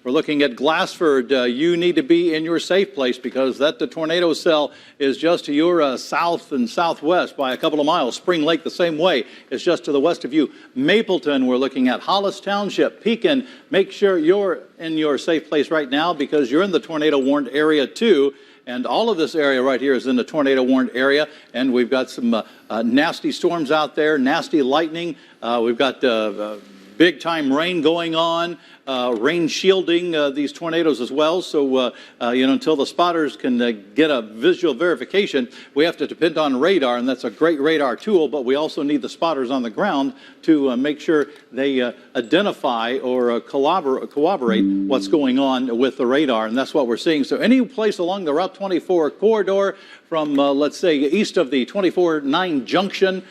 We're looking at Glassford. You need to be in your safe place because the tornado cell is just to your south and southwest by a couple of miles. Spring Lake the same way. It's just to the west of you. Mapleton, we're looking at Hollis Township. Pekin, make sure you're in your safe place right now because you're in the tornado warned area too. And all of this area right here is in the tornado warned area. And we've got some nasty storms out there, nasty lightning. We've got big time rain going on, rain shielding these tornadoes as well. So, until the spotters can get a visual verification, we have to depend on radar, and that's a great radar tool, but we also need the spotters on the ground to make sure they identify or corroborate what's going on with the radar, and that's what we're seeing. So any place along the Route 24 corridor from, let's say, east of the 24-9 junction,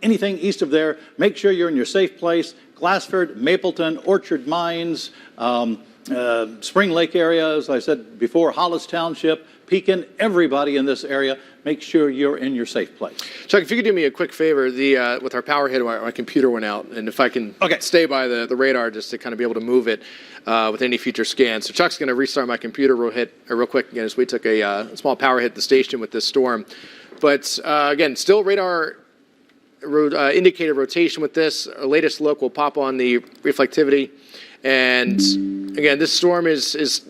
anything east of there, make sure you're in your safe place. Glassford, Mapleton, Orchard Mines, Spring Lake area, as I said before, Hollis Township, Pekin, everybody in this area, make sure you're in your safe place. Chuck, if you could do me a quick favor, with our power hit, my computer went out, and if I can stay by the radar just to kind of be able to move it with any future scans. So Chuck's going to restart my computer real quick again as we took a small power hit at the station with this storm. But again, still radar indicated rotation with this. Our latest look will pop on the reflectivity. And again, this storm is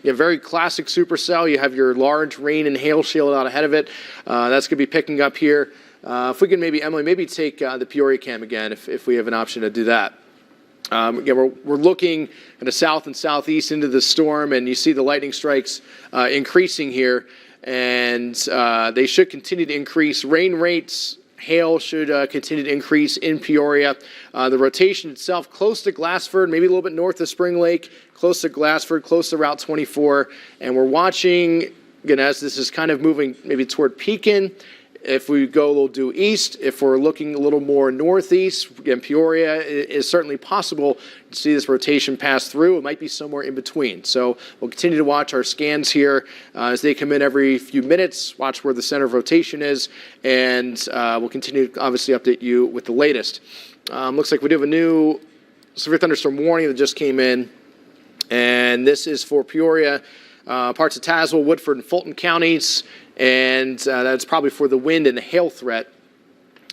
a very classic supercell. You have your large rain and hail shield out ahead of it. That's going to be picking up here. If we can maybe, Emily, take the Peoria cam again if we have an option to do that. Again, we're looking in the south and southeast into the storm, and you see the lightning strikes increasing here. And they should continue to increase. Rain rates, hail should continue to increase in Peoria. The rotation itself close to Glassford, maybe a little bit north of Spring Lake, close to Glassford, close to Route 24. And we're watching, again, as this is kind of moving maybe toward Pekin. If we go a little due east, if we're looking a little more northeast, again, Peoria is certainly possible to see this rotation pass through. It might be somewhere in between. So we'll continue to watch our scans here as they come in every few minutes, watch where the center of rotation is, and we'll continue to obviously update you with the latest. Looks like we do have a new severe thunderstorm warning that just came in, and this is for Peoria, parts of Tazewell, Woodford, and Fulton counties. And that's probably for the wind and the hail threat.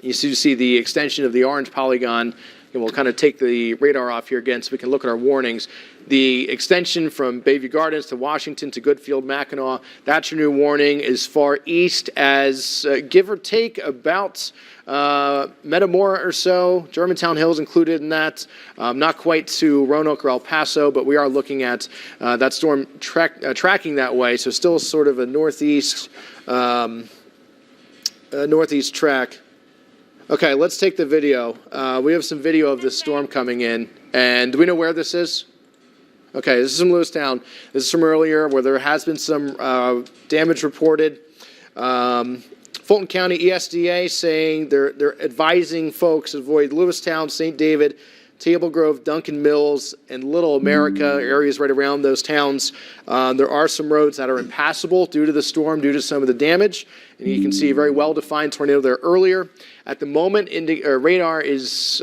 You see the extension of the orange polygon, and we'll kind of take the radar off here again so we can look at our warnings. The extension from Bayview Gardens to Washington to Goodfield, Mackinac, that's your new warning. As far east as, give or take, about Metamora or so. Germantown Hills included in that. Not quite to Roanoke or El Paso, but we are looking at that storm tracking that way. So still sort of a northeast track. Okay, let's take the video. We have some video of this storm coming in. And do we know where this is? Okay, this is from Lewistown. This is from earlier where there has been some damage reported. Fulton County ESDA saying they're advising folks avoid Lewistown, St. David, Table Grove, Duncan Mills, and Little America, areas right around those towns. There are some roads that are impassable due to the storm, due to some of the damage. And you can see a very well-defined tornado there earlier. At the moment, radar is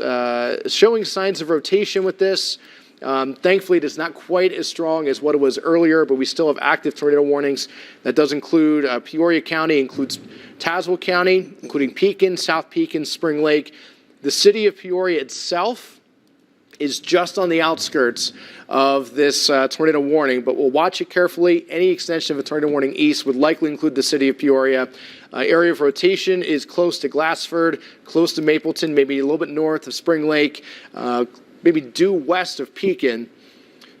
showing signs of rotation with this. Thankfully, it is not quite as strong as what it was earlier, but we still have active tornado warnings. That does include Peoria County, includes Tazewell County, including Pekin, South Pekin, Spring Lake. The city of Peoria itself is just on the outskirts of this tornado warning, but we'll watch it carefully. Any extension of a tornado warning east would likely include the city of Peoria. Area of rotation is close to Glassford, close to Mapleton, maybe a little bit north of Spring Lake, maybe due west of Pekin.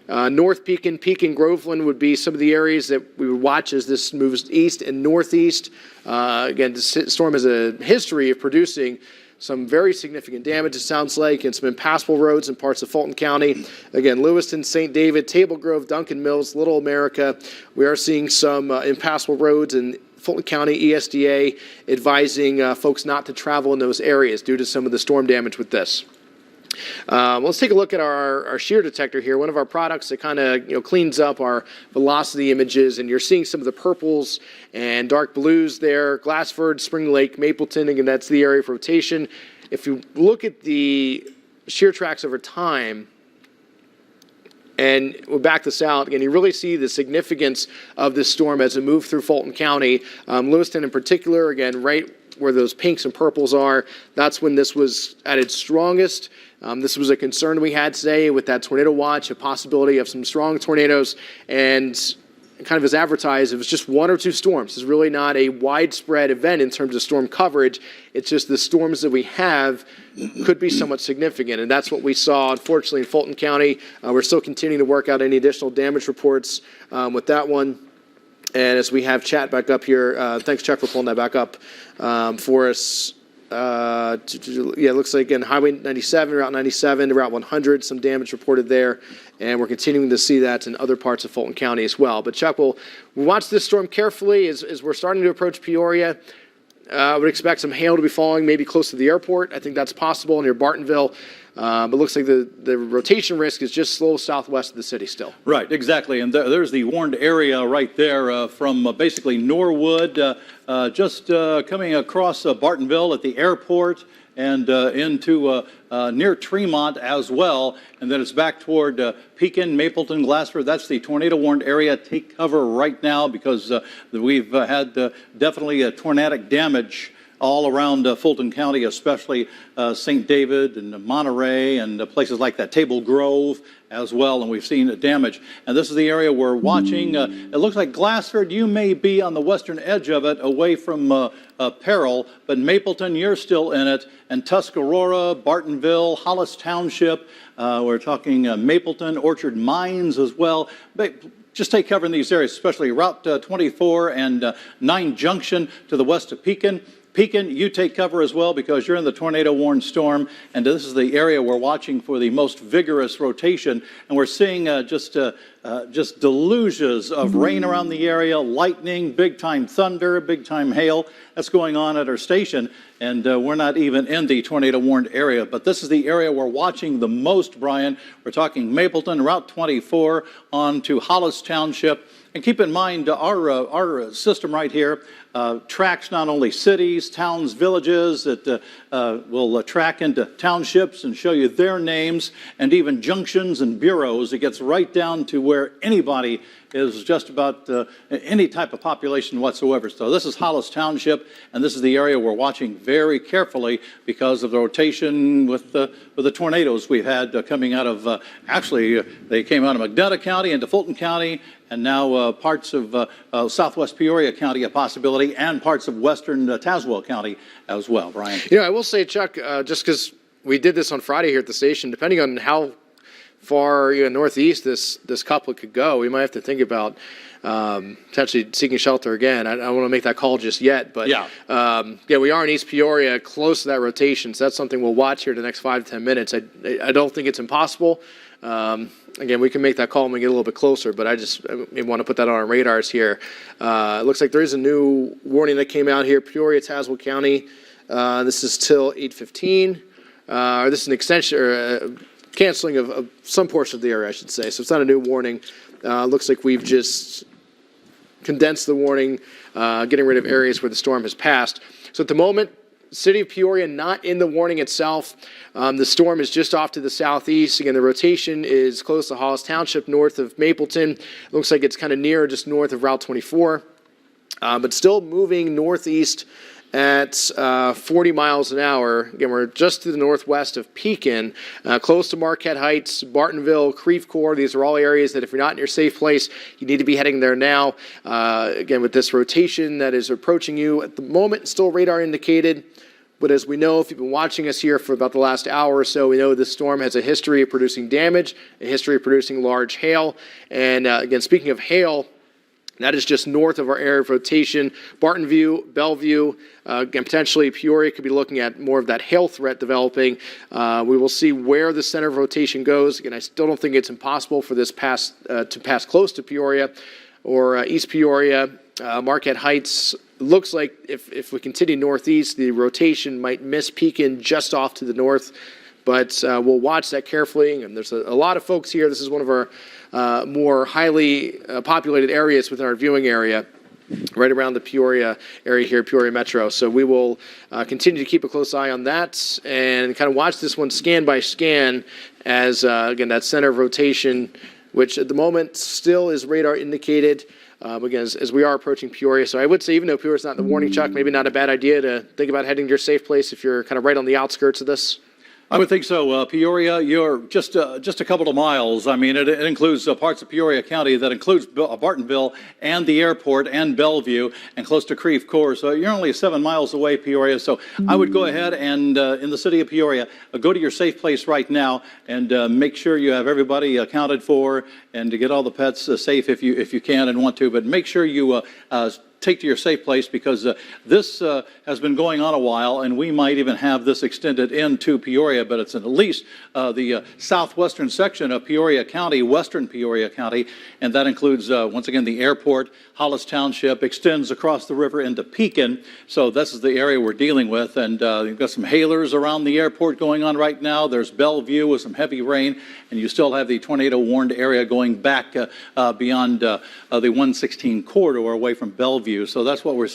North Pekin, Pekin, Groveland would be some of the areas that we would watch as this moves east and northeast. Again, this storm has a history of producing some very significant damage, it sounds like, and some impassable roads in parts of Fulton County. Again, Lewiston, St. David, Table Grove, Duncan Mills, Little America. We are seeing some impassable roads in Fulton County. ESDA advising folks not to travel in those areas due to some of the storm damage with this. Let's take a look at our shear detector here, one of our products that kind of cleans up our velocity images, and you're seeing some of the purples and dark blues there. Glassford, Spring Lake, Mapleton, again, that's the area of rotation. If you look at the shear tracks over time, And we'll back this out. Again, you really see the significance of this storm as it moved through Fulton County. Lewiston in particular, again, right where those pinks and purples are, that's when this was at its strongest. This was a concern we had today with that tornado watch, a possibility of some strong tornadoes. And kind of as advertised, it was just one or two storms. It's really not a widespread event in terms of storm coverage. It's just the storms that we have could be somewhat significant, and that's what we saw, unfortunately, in Fulton County. We're still continuing to work out any additional damage reports with that one. And as we have chat back up here, thanks, Chuck, for pulling that back up for us. It looks like in Highway 97, Route 97 to Route 100, some damage reported there. And we're continuing to see that in other parts of Fulton County as well. But Chuck, we'll watch this storm carefully as we're starting to approach Peoria. I would expect some hail to be falling maybe close to the airport. I think that's possible near Bartonville. But it looks like the rotation risk is just slow southwest of the city still. Right, exactly. And there's the warned area right there from basically Norwood, just coming across Bartonville at the airport and into near Tremont as well. And then it's back toward Pekin, Mapleton, Glassford. That's the tornado warned area. Take cover right now because we've had definitely tornadic damage all around Fulton County, especially St. David and Monterey and places like that, Table Grove as well, and we've seen damage. And this is the area we're watching. It looks like Glassford, you may be on the western edge of it, away from peril, but Mapleton, you're still in it, and Tuscarora, Bartonville, Hollis Township, we're talking Mapleton, Orchard Mines as well. But just take cover in these areas, especially Route 24 and 9 Junction to the west of Pekin. Pekin, you take cover as well because you're in the tornado-warned storm, and this is the area we're watching for the most vigorous rotation, and we're seeing just deluges of rain around the area, lightning, big-time thunder, big-time hail. That's going on at our station, and we're not even in the tornado-warned area, but this is the area we're watching the most, Brian. We're talking Mapleton, Route 24, on to Hollis Township. And keep in mind, our system right here tracks not only cities, towns, villages, that will track into townships and show you their names, and even junctions and bureaus. It gets right down to where anybody is, just about any type of population whatsoever. So this is Hollis Township, and this is the area we're watching very carefully because of the rotation with the tornadoes we've had coming out of, actually, they came out of McDonough County into Fulton County, and now parts of southwest Peoria County, a possibility, and parts of western Tazewell County as well, Brian. You know, I will say, Chuck, just because we did this on Friday here at the station, depending on how far northeast this couplet could go, we might have to think about potentially seeking shelter again. I don't want to make that call just yet, but we are in East Peoria, close to that rotation, so that's something we'll watch here the next 5 to 10 minutes. I don't think it's impossible. Again, we can make that call when we get a little bit closer, but I want to put that on our radars here. It looks like there is a new warning that came out here, Peoria, Tazewell County. This is till 8:15. This is an extension or canceling of some portion of the area, I should say. So it's not a new warning. Looks like we've just condensed the warning, getting rid of areas where the storm has passed. So at the moment, City of Peoria not in the warning itself. The storm is just off to the southeast. Again, the rotation is close to Hollis Township, north of Mapleton. It looks like it's kind of near, just north of Route 24, but still moving northeast at 40 miles an hour. Again, we're just to the northwest of Pekin, close to Marquette Heights, Bartonville, Creve Coeur. These are all areas that if you're not in your safe place, you need to be heading there now. Again, with this rotation that is approaching you at the moment, still radar indicated. But as we know, if you've been watching us here for about the last hour or so, we know this storm has a history of producing damage, a history of producing large hail. And again, speaking of hail, that is just north of our area of rotation. Bartonview, Bellevue, again, potentially Peoria could be looking at more of that hail threat developing. We will see where the center of rotation goes. Again, I still don't think it's impossible for this to pass close to Peoria or East Peoria. Marquette Heights, looks like if we continue northeast, the rotation might miss Pekin just off to the north. But we'll watch that carefully. And there's a lot of folks here. This is one of our more highly populated areas within our viewing area, right around the Peoria area here, Peoria Metro. So we will continue to keep a close eye on that and kind of watch this one scan by scan as, again, that center of rotation which at the moment still is radar indicated. Again, as we are approaching Peoria. So I would say, even though Peoria's not in the warning, Chuck, maybe not a bad idea to think about heading to your safe place if you're kind of right on the outskirts of this. I would think so. Peoria, you're just a couple of miles. I mean, it includes parts of Peoria County that includes Bartonville and the airport and Bellevue and close to Creve Coeur. So you're only 7 miles away, Peoria. So I would go ahead and, in the city of Peoria, go to your safe place right now and make sure you have everybody accounted for and to get all the pets safe if you can and want to. But make sure you take to your safe place, because this has been going on a while, and we might even have this extended into Peoria, but it's at least the southwestern section of Peoria County, western Peoria County, and that includes, once again, the airport. Hollis Township extends across the river into Pekin, so this is the area we're dealing with, and you've got some hailers around the airport going on right now. There's Bellevue with some heavy rain, and you still have the tornado-warned area going back beyond the 116 corridor away from Bellevue. So that's what we're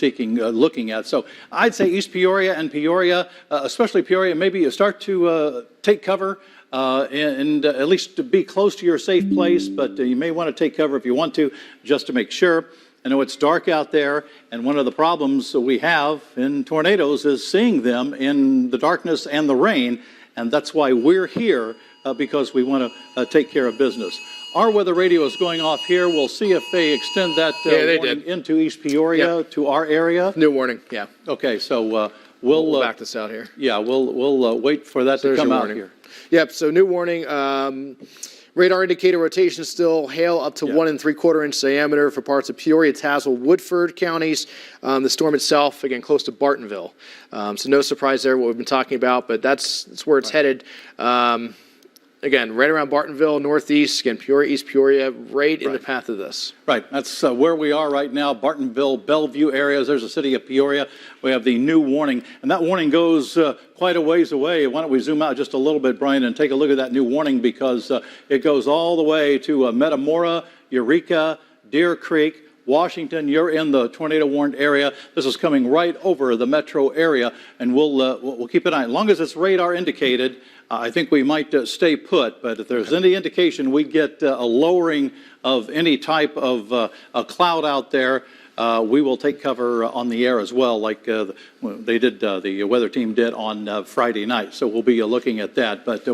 looking at. So I'd say East Peoria and Peoria, especially Peoria, maybe you start to take cover and at least to be close to your safe place, but you may want to take cover if you want to, just to make sure. I know it's dark out there, and one of the problems we have in tornadoes is seeing them in the darkness and the rain, and that's why we're here, because we want to take care of business. Our weather radio is going off here. We'll see if they extend that warning into East Peoria to our area. New warning, yeah. Okay, so we'll back this out here. Yeah, we'll wait for that to come out here. Yep, so new warning. Radar indicator rotation still hail up to 1 3/4 inch diameter for parts of Peoria, Tazewell, Woodford counties. The storm itself, again, close to Bartonville. So no surprise there, what we've been talking about, but that's where it's headed. Again, right around Bartonville, northeast, again, Peoria, East Peoria, right in the path of this. Right, that's where we are right now, Bartonville, Bellevue areas. There's the city of Peoria. We have the new warning, and that warning goes quite a ways away. Why don't we zoom out just a little bit, Brian, and take a look at that new warning, because it goes all the way to Metamora, Eureka, Deer Creek, Washington. You're in the tornado-warned area. This is coming right over the metro area, and we'll keep an eye. As long as it's radar indicated, I think we might stay put, but if there's any indication we get a lowering of any type of a cloud out there, we will take cover on the air as well, like they did, the weather team did on Friday night. So we'll be looking at that, but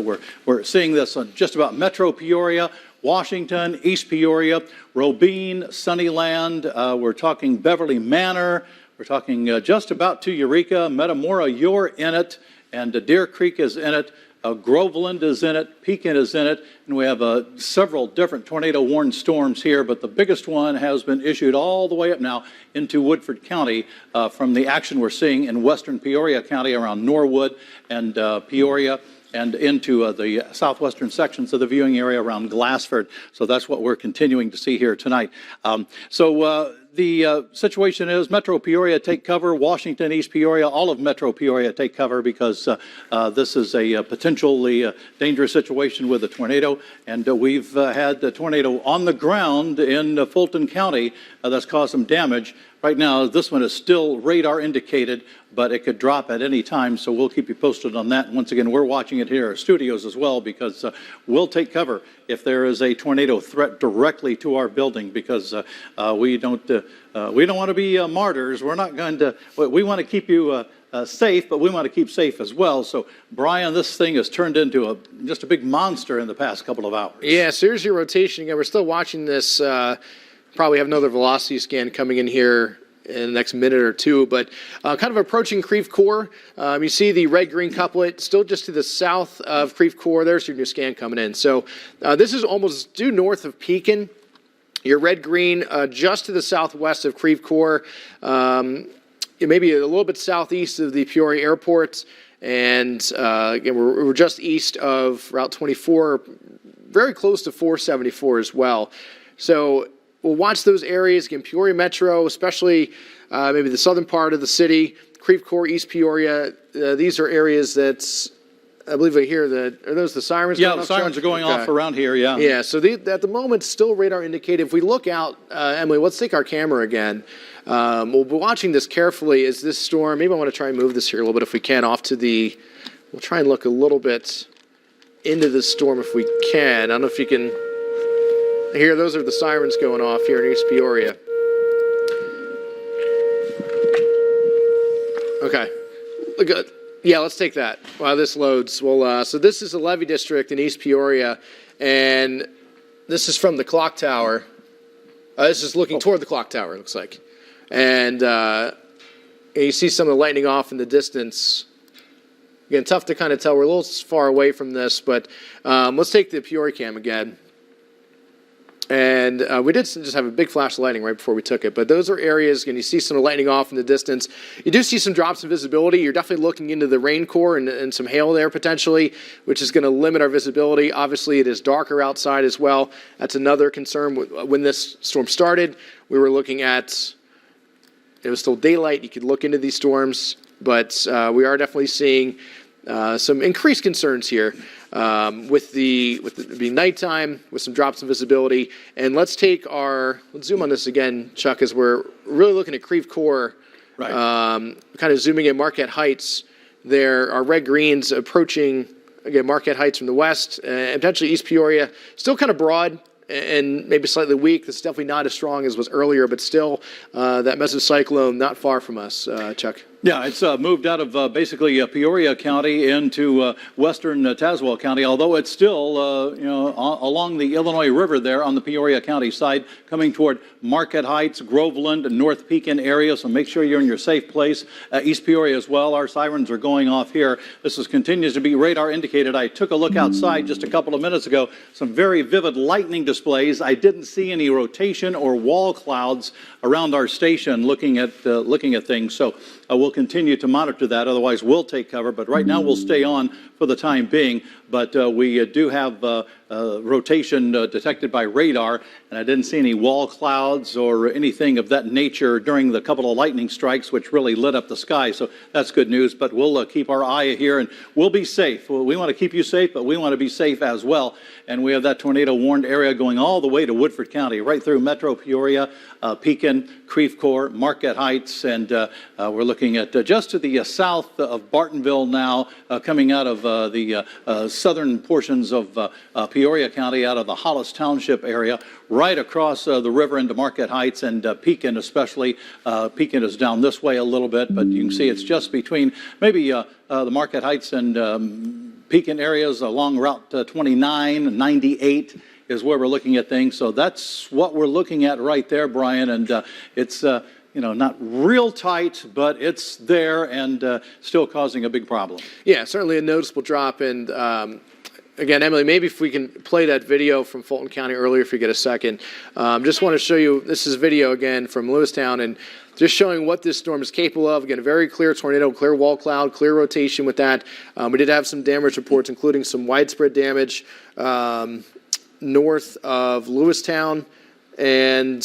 we're seeing this on just about Metro Peoria, Washington, East Peoria, Robine, Sunnyland. We're talking Beverly Manor. We're talking just about to Eureka, Metamora. You're in it, and Deer Creek is in it. Groveland is in it, Pekin is in it, and we have several different tornado-warned storms here, but the biggest one has been issued all the way up now into Woodford County from the action we're seeing in western Peoria County around Norwood and Peoria, and into the southwestern sections of the viewing area around Glassford. So that's what we're continuing to see here tonight. The situation is Metro Peoria take cover, Washington, East Peoria, all of Metro Peoria take cover, because this is a potentially dangerous situation with a tornado, and we've had a tornado on the ground in Fulton County that's caused some damage. Right now, this one is still radar indicated, but it could drop at any time, so we'll keep you posted on that. Once again, we're watching it here at our studios as well, because we'll take cover if there is a tornado threat directly to our building, because we don't want to be martyrs. We're not going to. We want to keep you safe, but we want to keep safe as well. So, Brian, this thing has turned into just a big monster in the past couple of hours. Yeah, so here's your rotation. Again, we're still watching this. Probably have another velocity scan coming in here in the next minute or two, but kind of approaching Creve Coeur. You see the red-green couplet still just to the south of Creve Coeur. There's your new scan coming in. So this is almost due north of Pekin. Your red-green just to the southwest of Creve Coeur, maybe a little bit southeast of the Peoria Airport, and again, we're just east of Route 24, very close to 474 as well. So we'll watch those areas, again, Peoria Metro, especially maybe the southern part of the city, Creve Coeur, East Peoria. These are areas that I believe I hear are those the sirens? Yeah, the sirens are going off around here, yeah. Yeah, so at the moment, still radar indicated. If we look out, Emily, let's take our camera again. We'll be watching this carefully as this storm, maybe I want to try and move this here a little bit if we can, we'll try and look a little bit into this storm if we can. I don't know if you can Here, those are the sirens going off here in East Peoria. Okay. Good. Yeah, let's take that while this loads. Well, so this is a levee district in East Peoria, and this is from the clock tower. This is looking toward the clock tower, it looks like. And you see some of the lightning off in the distance. Again, tough to kind of tell. We're a little far away from this, but let's take the Peoria cam again. And we did just have a big flash of lightning right before we took it. But those are areas, and you see some lightning off in the distance. You do see some drops in visibility. You're definitely looking into the rain core and some hail there potentially, which is going to limit our visibility. Obviously, it is darker outside as well. That's another concern. When this storm started, we were looking at, it was still daylight. You could look into these storms. But we are definitely seeing some increased concerns here. With it being nighttime, with some drops in visibility. And let's zoom on this again, Chuck, as we're really looking at Creve Coeur, right. Kind of zooming in Marquette Heights. There are red-greens approaching, again, Marquette Heights from the west, and potentially East Peoria. Still kind of broad and maybe slightly weak. This is definitely not as strong as was earlier, but still that mesocyclone not far from us, Chuck. Yeah, it's moved out of basically Peoria County into western Tazewell County, although it's still, along the Illinois River there on the Peoria County side, coming toward Marquette Heights, Groveland, and North Pekin area, so make sure you're in your safe place. East Peoria as well, our sirens are going off here. This continues to be radar indicated. I took a look outside just a couple of minutes ago, some very vivid lightning displays. I didn't see any rotation or wall clouds around our station looking at things, so we'll continue to monitor that. Otherwise, we'll take cover. But right now, we'll stay on for the time being. But we do have rotation detected by radar, and I didn't see any wall clouds or anything of that nature during the couple of lightning strikes, which really lit up the sky. So that's good news. But we'll keep our eye here, and we'll be safe. We want to keep you safe, but we want to be safe as well. And we have that tornado-warned area going all the way to Woodford County, right through Metro Peoria, Pekin, Creve Coeur, Marquette Heights, and we're looking at just to the south of Bartonville now, coming out of the southern portions of Peoria County, out of the Hollis Township area, right across the river into Marquette Heights and Pekin especially. Pekin is down this way a little bit, but you can see it's just between maybe the Marquette Heights and Pekin areas along Route 29, 98 is where we're looking at things. So that's what we're looking at right there, Brian, and it's not real tight, but it's there and still causing a big problem. Yeah, certainly a noticeable drop. And again, Emily, maybe if we can play that video from Fulton County earlier if you get a second. Just want to show you, this is video again from Lewistown, and just showing what this storm is capable of. Again, a very clear tornado, clear wall cloud, clear rotation with that. We did have some damage reports, including some widespread damage north of Lewistown. And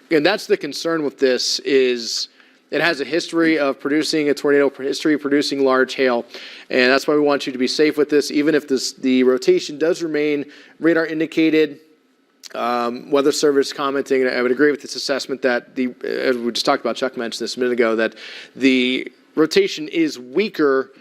that's the concern with this, is it has a history of producing a tornado, history of producing large hail. And that's why we want you to be safe with this, even if the rotation does remain radar indicated. Weather Service commenting, and I would agree with this assessment that as we just talked about, Chuck mentioned this a minute ago, that the rotation is weaker,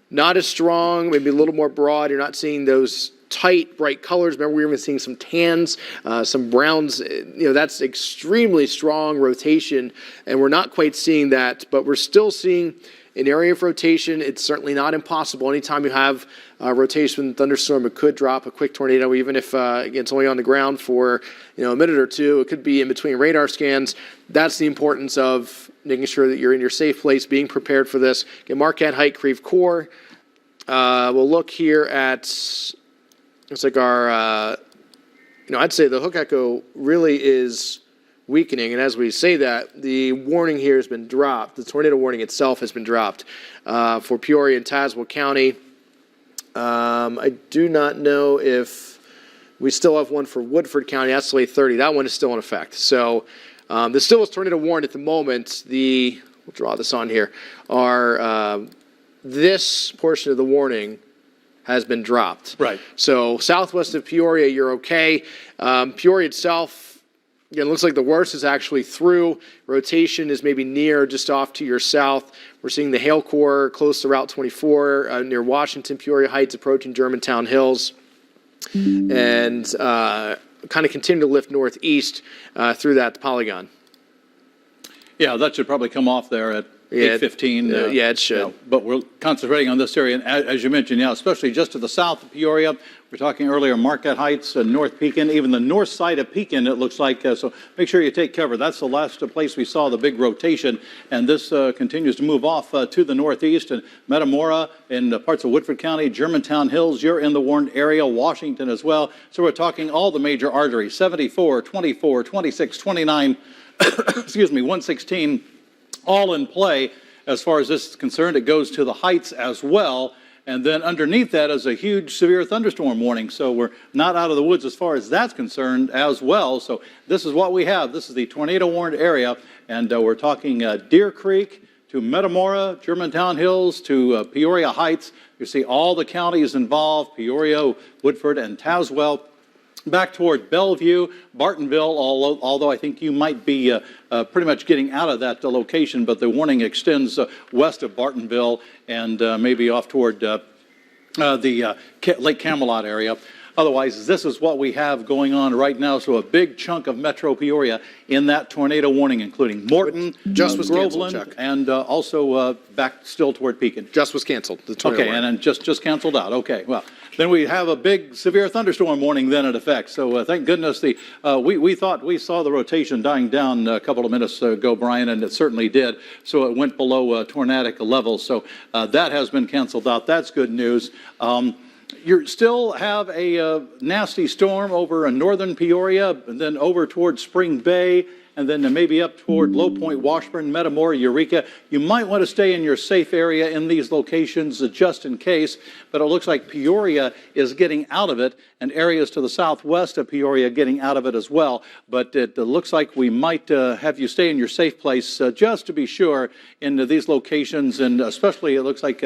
not as strong, maybe a little more broad. You're not seeing those tight, bright colors. Remember, we were even seeing some tans, some browns. That's extremely strong rotation, and we're not quite seeing that, but we're still seeing an area of rotation. It's certainly not impossible. Anytime you have rotation thunderstorm, it could drop a quick tornado, even if it's only on the ground for a minute or two. It could be in between radar scans. That's the importance of making sure that you're in your safe place, being prepared for this. Again, Marquette Heights, Creve Coeur. We'll look here at, it's like our, I'd say the hook echo really is weakening, and as we say that, the warning here has been dropped. The tornado warning itself has been dropped for Peoria and Tazewell County. I do not know if we still have one for Woodford County. That's late 30. That one is still in effect. So there's still a tornado warned at the moment. We'll draw this on here. This portion of the warning has been dropped. Right. So southwest of Peoria, you're okay. Peoria itself, again, looks like the worst is actually through. Rotation is maybe near, just off to your south. We're seeing the hail core close to Route 24 near Washington, Peoria Heights, approaching Germantown Hills. And kind of continue to lift northeast through that polygon. Yeah, that should probably come off there at 8:15. Yeah, it should. But we're concentrating on this area, and as you mentioned, especially just to the south of Peoria. We're talking earlier Marquette Heights, North Pekin, even the north side of Pekin, it looks like. So make sure you take cover. That's the last place we saw the big rotation, and this continues to move off to the northeast. And Metamora in parts of Woodford County, Germantown Hills, you're in the warned area, Washington as well. So we're talking all the major arteries, 74, 24, 26, 29, excuse me, 116, all in play. As far as this is concerned, it goes to the heights as well. And then underneath that is a huge severe thunderstorm warning. So we're not out of the woods as far as that's concerned as well. So this is what we have. This is the tornado warned area. And we're talking Deer Creek to Metamora, Germantown Hills to Peoria Heights. You see all the counties involved, Peoria, Woodford, and Tazewell. Back toward Bellevue, Bartonville, although I think you might be pretty much getting out of that location, but the warning extends west of Bartonville and maybe off toward the Lake Camelot area. Otherwise, this is what we have going on right now. So a big chunk of Metro Peoria in that tornado warning, including Morton, Groveland, and also back still toward Pekin. Just was canceled. The tornado warning. And then just canceled out. Okay, well. Then we have a big severe thunderstorm warning then in effect. So thank goodness we thought we saw the rotation dying down a couple of minutes ago, Brian, and it certainly did. So it went below tornadic levels. So that has been canceled out. That's good news. You still have a nasty storm over in northern Peoria, and then over toward Spring Bay, and then maybe up toward Low Point, Washburn, Metamora, Eureka. You might want to stay in your safe area in these locations just in case, but it looks like Peoria is getting out of it, and areas to the southwest of Peoria getting out of it as well. But it looks like we might have you stay in your safe place just to be sure in these locations, and especially it looks like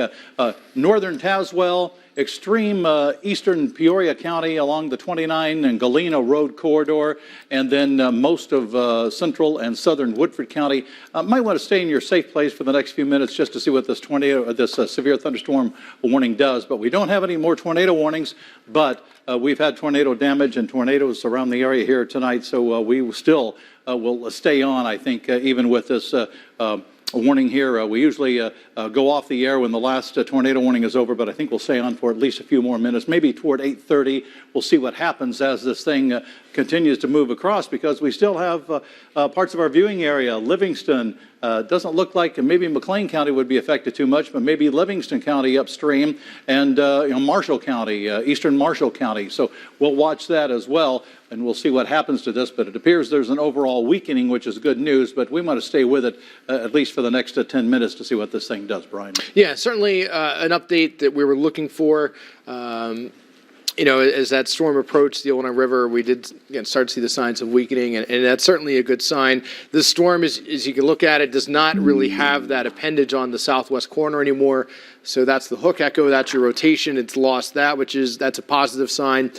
northern Tazewell, extreme eastern Peoria County along the 29 and Galena Road corridor, and then most of central and southern Woodford County. Might want to stay in your safe place for the next few minutes just to see what this severe thunderstorm warning does. But we don't have any more tornado warnings, but we've had tornado damage and tornadoes around the area here tonight, so we still will stay on, I think, even with this warning here. We usually go off the air when the last tornado warning is over, but I think we'll stay on for at least a few more minutes, maybe toward 8:30. We'll see what happens as this thing continues to move across, because we still have parts of our viewing area. Livingston doesn't look like maybe McLean County would be affected too much, but maybe Livingston County upstream, and Marshall County, eastern Marshall County. So we'll watch that as well, and we'll see what happens to this. But it appears there's an overall weakening, which is good news, but we want to stay with it at least for the next 10 minutes to see what this thing does, Brian. Yeah, certainly an update that we were looking for. As that storm approached the Illinois River, we did start to see the signs of weakening, and that's certainly a good sign. This storm, as you can look at it, does not really have that appendage on the southwest corner anymore. So that's the hook echo, that's your rotation. It's lost that, that's a positive sign.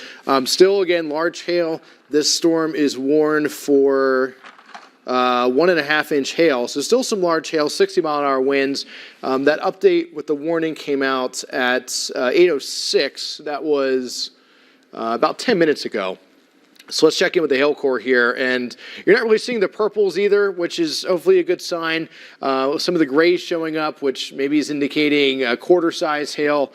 Still, again, large hail. This storm is warned for 1.5-inch hail. So still some large hail, 60-mile-an-hour winds. That update with the warning came out at 8:06. That was about 10 minutes ago. So let's check in with the hail core here. And you're not really seeing the purples either, which is hopefully a good sign. Some of the grays showing up, which maybe is indicating quarter-size hail.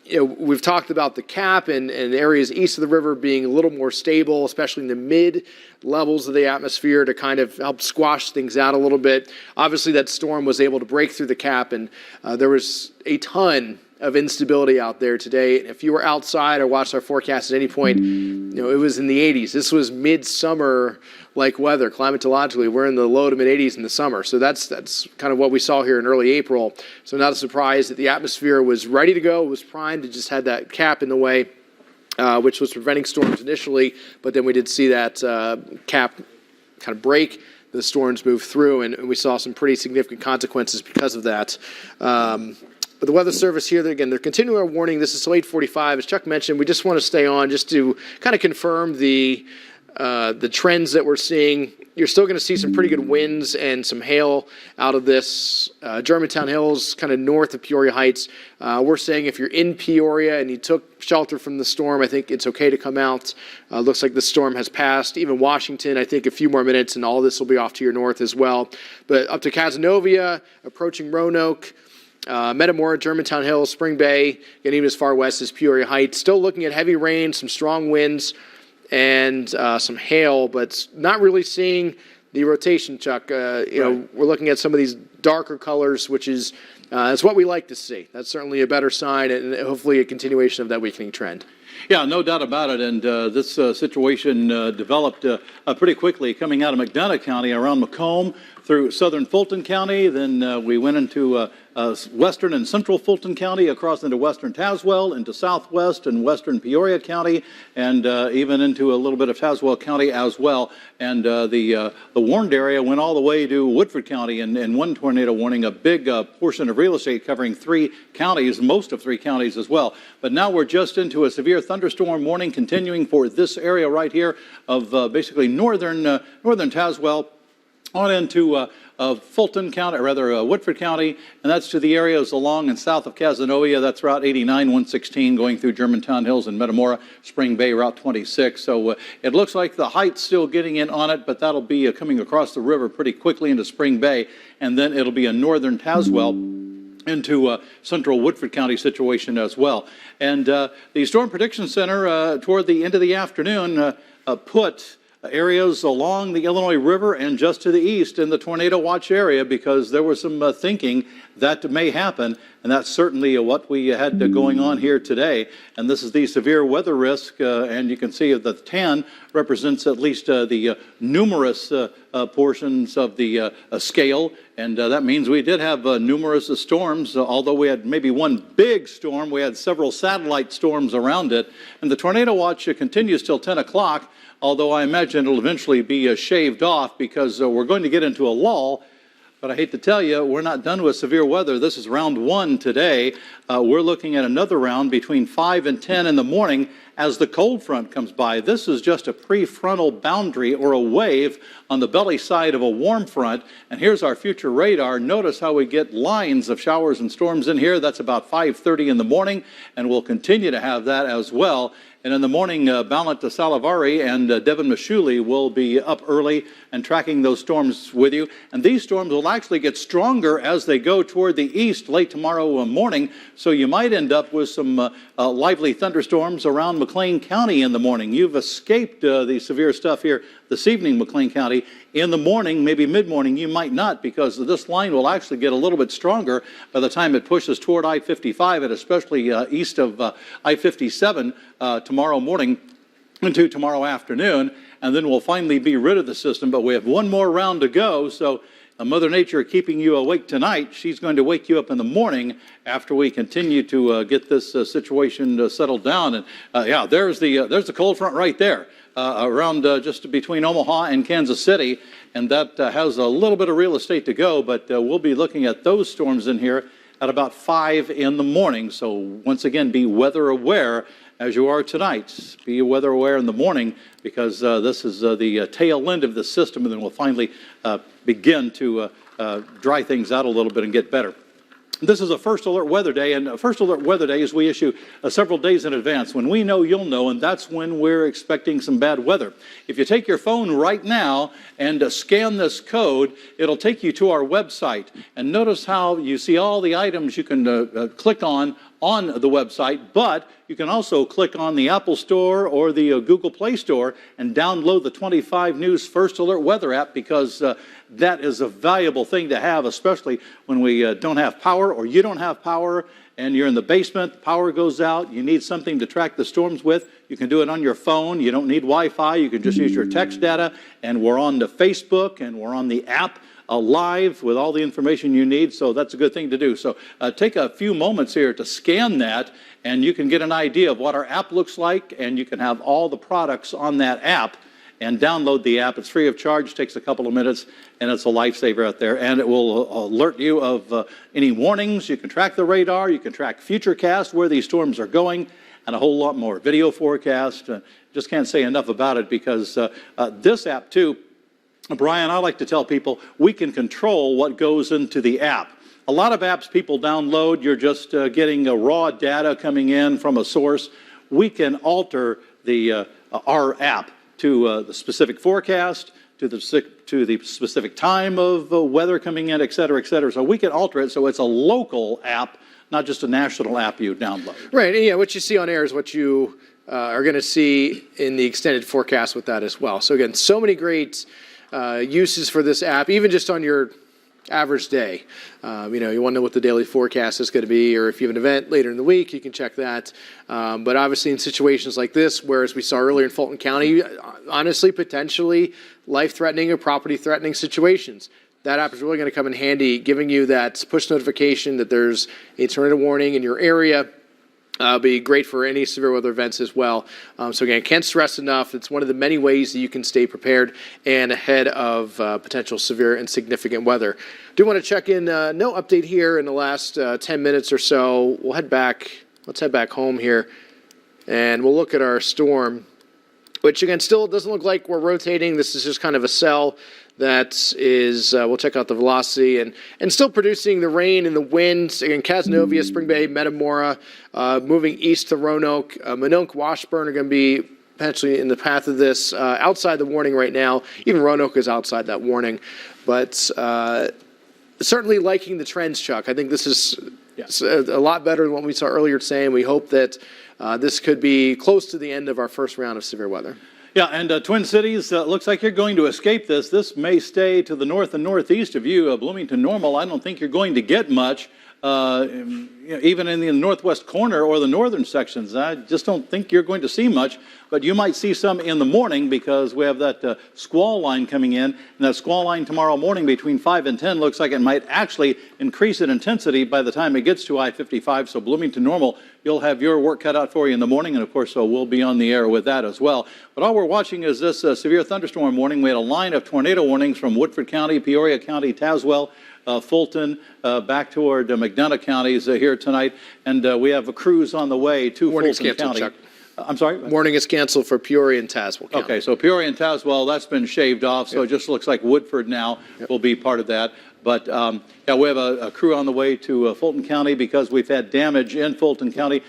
We've talked about the cap and areas east of the river being a little more stable, especially in the mid levels of the atmosphere, to kind of help squash things out a little bit. Obviously, that storm was able to break through the cap, and there was a ton of instability out there today. If you were outside or watched our forecast at any point, it was in the 80s. This was midsummer like weather climatologically. We're in the low to mid 80s in the summer. So that's kind of what we saw here in early April. So not a surprise that the atmosphere was ready to go, was primed. It just had that cap in the way, which was preventing storms initially. But then we did see that cap kind of break. The storms moved through, and we saw some pretty significant consequences because of that. But the Weather Service here, again, they're continuing our warning. This is till 8:45. As Chuck mentioned, we just want to stay on just to kind of confirm the trends that we're seeing you're still going to see some pretty good winds and some hail out of this. Germantown Hills, kind of north of Peoria Heights. We're saying if you're in Peoria and you took shelter from the storm, I think it's okay to come out. Looks like the storm has passed. Even Washington, I think a few more minutes and all this will be off to your north as well. But up to Cazenovia, approaching Roanoke, Metamora, Germantown Hills, Spring Bay, getting even as far west as Peoria Heights. Still looking at heavy rain, some strong winds, and some hail, but not really seeing the rotation, Chuck. We're looking at some of these darker colors, which is what we like to see. That's certainly a better sign, and hopefully a continuation of that weakening trend. Yeah, no doubt about it. And this situation developed pretty quickly coming out of McDonough County around Macomb through southern Fulton County. Then we went into western and central Fulton County, across into western Tazewell, into southwest and western Peoria County, and even into a little bit of Tazewell County as well. And the warned area went all the way to Woodford County in one tornado warning, a big portion of real estate covering 3 counties, most of 3 counties as well. But now we're just into a severe thunderstorm warning continuing for this area right here of basically northern Tazewell on into Fulton County, or rather Woodford County, and that's to the areas along and south of Cazenovia. That's Route 89, 116, going through Germantown Hills and Metamora, Spring Bay, Route 26. So it looks like the Heights still getting in on it, but that'll be coming across the river pretty quickly into Spring Bay, and then it'll be a northern Tazewell into central Woodford County situation as well. And the Storm Prediction Center, toward the end of the afternoon, put areas along the Illinois River and just to the east in the tornado watch area, because there was some thinking that may happen, and that's certainly what we had going on here today. And this is the severe weather risk, and you can see the tan represents at least the numerous portions of the scale, and that means we did have numerous storms. Although we had maybe one big storm, we had several satellite storms around it, and the tornado watch continues till 10 o'clock, although I imagine it'll eventually be shaved off, because we're going to get into a lull. But I hate to tell you, we're not done with severe weather. This is round 1 today. We're looking at another round between 5 and 10 in the morning as the cold front comes by. This is just a prefrontal boundary, or a wave on the belly side of a warm front. And here's our future radar. Notice how we get lines of showers and storms in here. That's about 5:30 in the morning, and we'll continue to have that as well. And in the morning, Balint Salivari and Devin Mashuli will be up early and tracking those storms with you. And these storms will actually get stronger as they go toward the east late tomorrow morning. So you might end up with some lively thunderstorms around McLean County in the morning. You've escaped the severe stuff here this evening, McLean County. In the morning, maybe mid-morning, you might not, because this line will actually get a little bit stronger by the time it pushes toward I-55, and especially east of I-57 tomorrow morning into tomorrow afternoon, and then we'll finally be rid of the system. But we have one more round to go, so Mother Nature keeping you awake tonight. She's going to wake you up in the morning after we continue to get this situation settled down. And yeah, there's the cold front right there. Around just between Omaha and Kansas City, and that has a little bit of real estate to go, but we'll be looking at those storms in here at about 5 in the morning. So once again, be weather aware as you are tonight. Be weather aware in the morning, because this is the tail end of the system, and then we'll finally begin to dry things out a little bit and get better. This is a First Alert Weather Day, and First Alert Weather Day is we issue several days in advance. When we know, you'll know, and that's when we're expecting some bad weather. If you take your phone right now and scan this code, it'll take you to our website. And notice how you see all the items you can click on the website, but you can also click on the Apple Store or the Google Play Store and download the 25 News First Alert Weather app, because that is a valuable thing to have, especially when we don't have power, or you don't have power and you're in the basement, the power goes out, you need something to track the storms with. You can do it on your phone. You don't need Wi-Fi. You can just use your text data, and we're on the Facebook, and we're on the app live with all the information you need, so that's a good thing to do. So take a few moments here to scan that, and you can get an idea of what our app looks like, and you can have all the products on that app, and download the app. It's free of charge, takes a couple of minutes, and it's a lifesaver out there. And it will alert you of any warnings. You can track the radar, you can track Futurecast, where these storms are going, and a whole lot more. Video forecast, just can't say enough about it, because this app too Brian, I like to tell people we can control what goes into the app. A lot of apps people download, you're just getting raw data coming in from a source. We can alter our app to the specific forecast, to the specific time of weather coming in, et cetera, et cetera. So we can alter it so it's a local app, not just a national app you download. Right, and yeah, what you see on air is what you are going to see in the extended forecast with that as well. So again, so many great uses for this app, even just on your average day. You want to know what the daily forecast is going to be, or if you have an event later in the week, you can check that. But obviously in situations like this, where as we saw earlier in Fulton County, honestly, potentially life-threatening or property-threatening situations, that app is really going to come in handy, giving you that push notification that there's a tornado warning in your area. Be great for any severe weather events as well. So again, can't stress enough. It's one of the many ways that you can stay prepared and ahead of potential severe and significant weather. Do want to check in, no update here in the last 10 minutes or so. Let's head back home here, and we'll look at our storm, which again, still doesn't look like we're rotating. This is just kind of a cell that is, we'll check out the velocity and still producing the rain and the wind. Again, Cazenovia, Spring Bay, Metamora, moving east to Roanoke. Minoke, Washburn are going to be potentially in the path of this, outside the warning right now. Even Roanoke is outside that warning. But certainly liking the trends, Chuck. I think this is a lot better than what we saw earlier today, and we hope that this could be close to the end of our first round of severe weather. Yeah, and Twin Cities, looks like you're going to escape this. This may stay to the north and northeast of you. Bloomington normal, I don't think you're going to get much, even in the northwest corner or the northern sections. I just don't think you're going to see much, but you might see some in the morning because we have that squall line coming in, and that squall line tomorrow morning between 5 and 10 looks like it might actually increase in intensity by the time it gets to I-55. So Bloomington normal, you'll have your work cut out for you in the morning, and of course, so we'll be on the air with that as well. But all we're watching is this severe thunderstorm warning. We had a line of tornado warnings from Woodford County, Peoria County, Tazewell, Fulton, back toward McDonough counties here tonight, and we have a crews on the way to Fulton County. Chuck. I'm sorry? Warning is canceled for Peoria and Tazewell County. Okay, so Peoria and Tazewell, that's been shaved off, so it just looks like Woodford now will be part of that. But yeah, we have a crew on the way to Fulton County because we've had damage in Fulton County.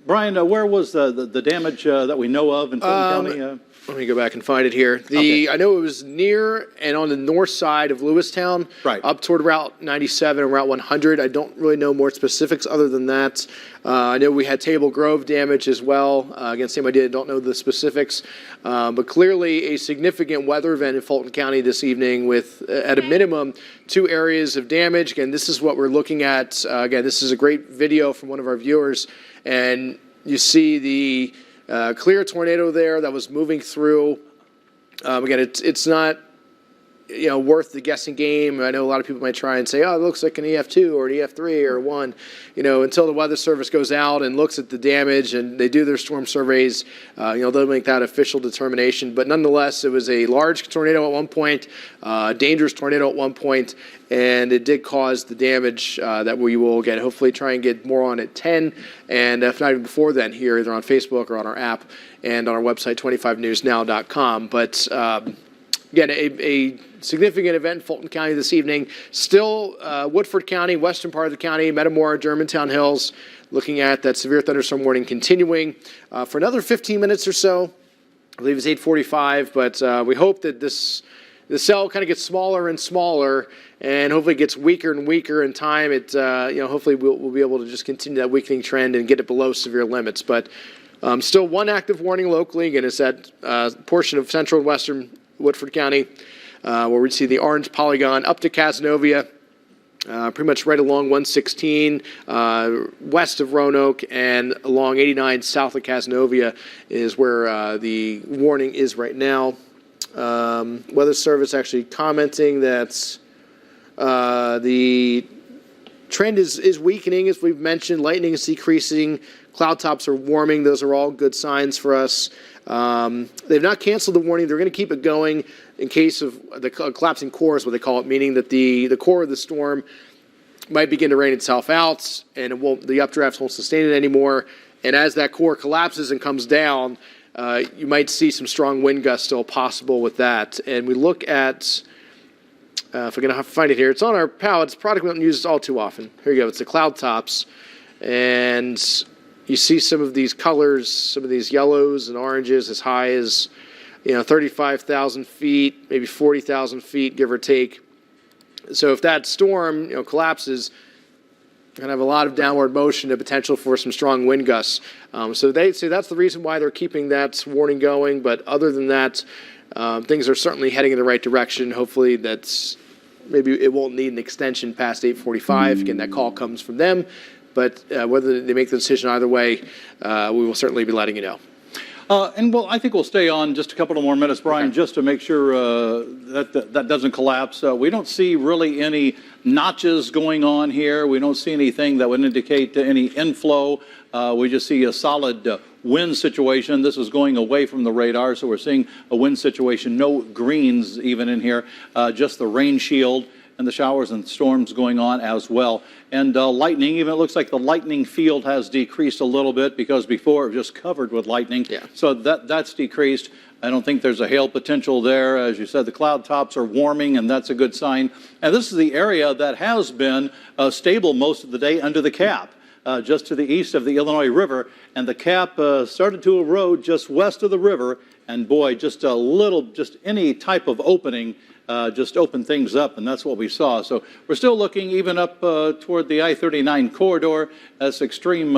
Brian, where was the damage that we know of in Fulton County? Let me go back and find it here. I know it was near and on the north side of Lewistown, right, up toward Route 97 and Route 100. I don't really know more specifics other than that. I know we had Table Grove damage as well. Again, same idea, don't know the specifics. But clearly a significant weather event in Fulton County this evening with, at a minimum, 2 areas of damage. Again, this is what we're looking at. Again, this is a great video from one of our viewers. And you see the clear tornado there that was moving through. Again, it's not worth the guessing game. I know a lot of people might try and say, oh, it looks like an EF2 or an EF3 or 1, until the Weather Service goes out and looks at the damage and they do their storm surveys, they'll make that official determination. But nonetheless, it was a large tornado at one point, dangerous tornado at one point, and it did cause the damage that we will, again, hopefully try and get more on at 10, and if not even before then, here either on Facebook or on our app and on our website, 25newsnow.com. But again, a significant event in Fulton County this evening. Still, Woodford County, western part of the county, Metamora, Germantown Hills, looking at that severe thunderstorm warning continuing for another 15 minutes or so. I believe it's 8:45, but we hope that the cell kind of gets smaller and smaller, and hopefully gets weaker and weaker in time. Hopefully we'll be able to just continue that weakening trend and get it below severe limits. But still, one active warning locally. Again, it's that portion of central and western Woodford County, where we see the orange polygon up to Cazenovia, pretty much right along 116, west of Roanoke, and along 89 south of Cazenovia is where the warning is right now. Weather Service actually commenting that the trend is weakening, as we've mentioned. Lightning is decreasing. Cloud tops are warming. Those are all good signs for us. They've not canceled the warning. They're going to keep it going in case of the collapsing core is what they call it, meaning that the core of the storm might begin to rain itself out, and the updrafts won't sustain it anymore. And as that core collapses and comes down, you might see some strong wind gusts still possible with that. And we look at, if we're going to find it here, it's on our palette. It's a product we don't use all too often. Here you go. It's the cloud tops. And you see some of these colors, some of these yellows and oranges as high as 35,000 feet, maybe 40,000 feet, give or take. So if that storm collapses, you're going to have a lot of downward motion and potential for some strong wind gusts. So they say that's the reason why they're keeping that warning going. But other than that, things are certainly heading in the right direction. Hopefully maybe it won't need an extension past 8:45. Again, that call comes from them. But whether they make the decision either way, we will certainly be letting you know. I think we'll stay on just a couple of more minutes, Brian, just to make sure that doesn't collapse. We don't see really any notches going on here. We don't see anything that would indicate any inflow. We just see a solid wind situation. This is going away from the radar, so we're seeing a wind situation. No greens even in here, just the rain shield and the showers and storms going on as well. And lightning, even it looks like the lightning field has decreased a little bit because before it was just covered with lightning. Yeah. So that's decreased. I don't think there's a hail potential there. As you said, the cloud tops are warming, and that's a good sign. And this is the area that has been stable most of the day under the cap. Just to the east of the Illinois River, and the cap started to erode just west of the river, and boy, just any type of opening just opened things up, and that's what we saw. So we're still looking even up toward the I-39 corridor. That's extreme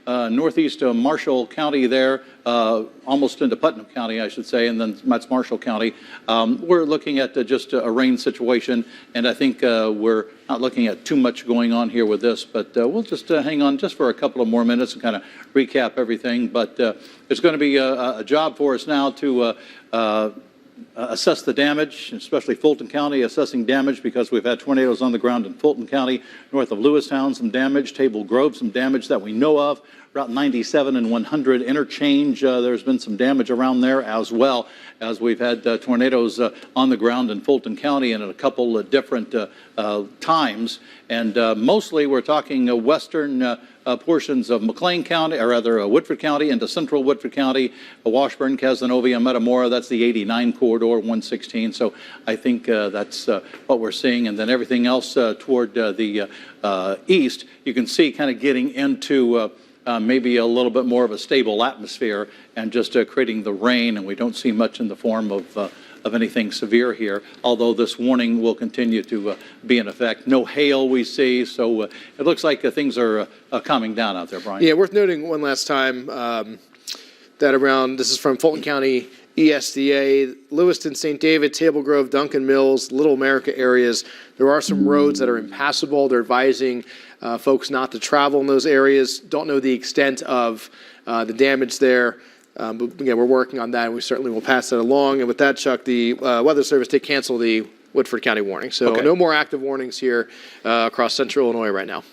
northeast of Marshall County there, almost into Putnam County, I should say, and then that's Marshall County. We're looking at just a rain situation, and I think we're not looking at too much going on here with this, but we'll just hang on just for a couple of more minutes and kind of recap everything. But it's going to be a job for us now to assess the damage, especially Fulton County assessing damage because we've had tornadoes on the ground in Fulton County, north of Lewistown, some damage, Table Grove, some damage that we know of, Route 97 and 100 interchange. There's been some damage around there as well, as we've had tornadoes on the ground in Fulton County and at a couple of different times. And mostly we're talking western portions of McLean County, or rather Woodford County into central Woodford County, Washburn, Cazenovia, Metamora. That's the 89 corridor, 116. So I think that's what we're seeing. And then everything else toward the east, you can see kind of getting into maybe a little bit more of a stable atmosphere and just creating the rain. And we don't see much in the form of anything severe here, although this warning will continue to be in effect. No hail we see, so it looks like things are calming down out there, Brian. Yeah, worth noting one last time that around, this is from Fulton County ESDA, Lewiston, St. David, Table Grove, Duncan Mills, Little America areas, there are some roads that are impassable. They're advising folks not to travel in those areas. Don't know the extent of the damage there. But again, we're working on that, and we certainly will pass that along. And with that, Chuck, the Weather Service did cancel the Woodford County warning. So no more active warnings here across central Illinois right now.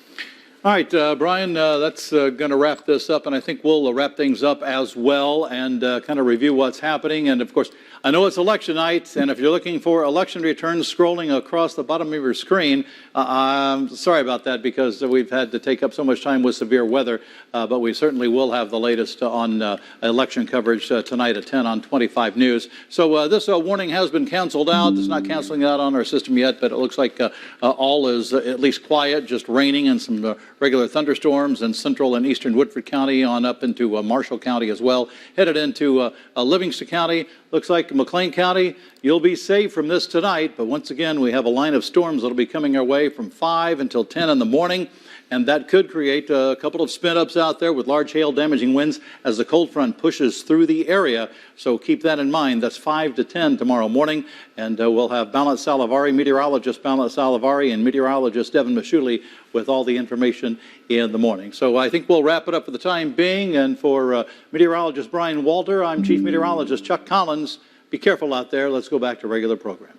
All right, Brian, that's going to wrap this up, and I think we'll wrap things up as well and kind of review what's happening. And, of course, I know it's election night, and if you're looking for election returns scrolling across the bottom of your screen, I'm sorry about that because we've had to take up so much time with severe weather, but we certainly will have the latest on election coverage tonight at 10 on 25 News. So this warning has been canceled out. It's not canceling out on our system yet, but it looks like all is at least quiet, just raining and some regular thunderstorms in central and eastern Woodford County on up into Marshall County as well. Headed into Livingston County. Looks like McLean County, you'll be safe from this tonight. But once again, we have a line of storms that will be coming our way from 5 until 10 in the morning. And that could create a couple of spin-ups out there with large hail damaging winds as the cold front pushes through the area. So keep that in mind. That's 5 to 10 tomorrow morning. And we'll have Balint Salivari, meteorologist Balint Salivari, and meteorologist Devin Mashuli with all the information in the morning. So I think we'll wrap it up for the time being. And for meteorologist Brian Walter, I'm Chief Meteorologist Chuck Collins. Be careful out there. Let's go back to regular programming.